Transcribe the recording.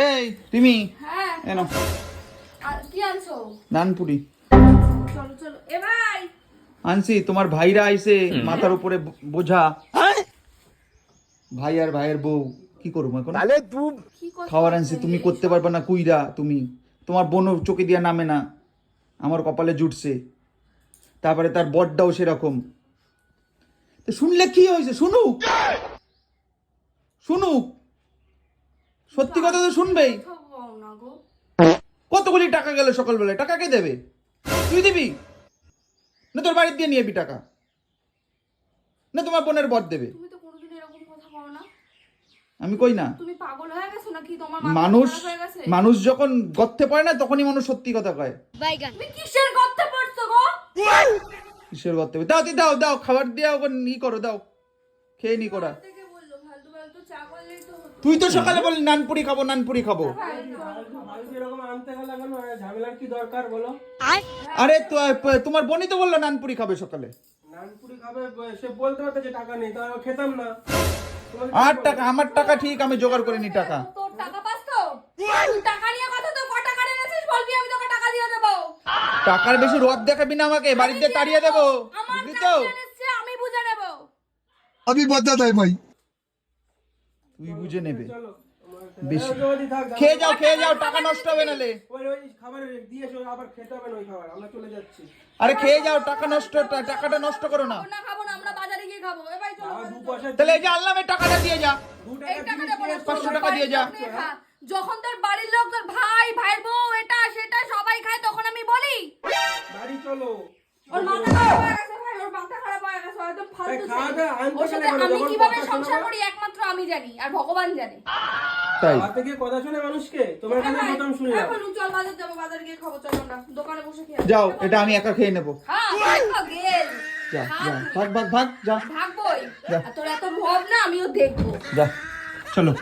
এই তুমি হ্যাঁ এনো কি আনছো? নানপুরি চলো চলো এ ভাই আনছি। তোমার ভাইরা আইছে মাথার উপরে বোঝা। ভাই আর ভাইয়ের বউ কি করবো এখন? কি কথা খাবার আনছি, বলছো তুমি এই করতে সব? পারবে না কুইরা। তুমি তোমার বোনও চোখে দিয়া নামে না, আমার কপালে জুটছে। তারপরে তার বরটাও সেরকম। তো শুনলে কি হয়েছে? শুনুক শুনুক, সত্যি কথা তো শুনবেই। কথা বলো না গো। কতগুলি টাকা গেল সকালবেলায়, টাকা কে দেবে? তুই দিবি না তোর বাড়ির দিয়ে নিয়ে যাবি টাকা? না তোমার বোনের বর দেবে? তুমি তো কোনোদিন এরকম কথা বলো না। আমি কই না। তুমি পাগল হয়ে গেছো নাকি? তোমার মাথা মানুষ খারাপ হয়ে গেছে? মানুষ যখন গর্তে পড়ে না তখনই মানুষ সত্যি কথা কয়। তুমি কিসের গর্তে পড়ছো গো? কিসের গর্তে? দাও দাও দাও, খাবার দিয়ে ওকে ই করো, দাও খেয়ে নি করা। থেকে বললো ফালতু ফালতু চা করলেই তো হতো। তুই তো সকালে বলি নানপুরি খাবো নানপুরি খাবো। এরকম আনতে গেলে কেন? ঝামেলার কি দরকার বলো? আরে তোমার বোনই তো বললো নানপুরি খাবে সকালে। নানপুরি খাবে, সে বলতে পারতো যে টাকা নেই, তাহলে খেতাম না। তোমাকে আর টাকা, আমার টাকা ঠিক, আমি জোগাড় করে নি টাকা। তোর টাকা পাস তো? তুই টাকা নিয়ে কথা তো, ক টাকা এনেছিস বলবি, আমি তোকে টাকা দিয়ে দেবো। টাকার বেশি রোদ দেখাবি না আমাকে, বাড়িতে তাড়িয়ে দেবো, আমার বুঝলি টাকা তো? এনেছে, আমি বুঝে নেব। अभी बदत है भाई। তুই বুঝে নেবে। চলো বেশি যদি থাক খেয়ে যাও, টাকা নষ্ট হবে নালে। ওই খাবার দিয়ে এসো, আবার খেতে হবে না ওই খাবার, আমরা চলে যাচ্ছি। আরে খেয়ে যাও, টাকা নষ্ট, টাকাটা নষ্ট করো না। খাবো না, আমরা বাজারে গিয়ে খাবো। এ ভাই চলো আর বাজারে দু চলো। পয়সা তাহলে এই যে আনলাম, এই টাকাটা দিয়ে যা। 2 এই টাকা টাকাটা বলো, 500 টাকা দিয়ে যা। যখন তোর বাড়ির লোক, তোর ভাই ভাইয়ের বউ এটা সেটা সবাই খায়, তখন আমি বলি বাড়ি চলো। ওর মাথা খারাপ হয়ে গেছে ভাই, ওর মাথা খারাপ হয়ে গেছে, একদম ফালতু ছেলে। খাওয়া দাওয়া আনতে ওর সাথে গেলে আমি যখন কিভাবে কথা সংসার শোনাবো। করি একমাত্র আমি জানি, আর ভগবান জানে। তাই হাতে গিয়ে কথা শুনে মানুষকে, তোমার কাছে প্রথম শুনলাম। এখন চল বাজার যাবো, বাজারে গিয়ে খাবো, চলো আমরা দোকানে বসে খেয়ে আসি। যাও, এটা আমি একা খেয়ে নেবো। হ্যাঁ গেল যা যা, ভাগ ভাগ ভাগ, যা ভাগবই। যা। আর তোর এত লোভ না, আমিও দেখবো। যা চলো।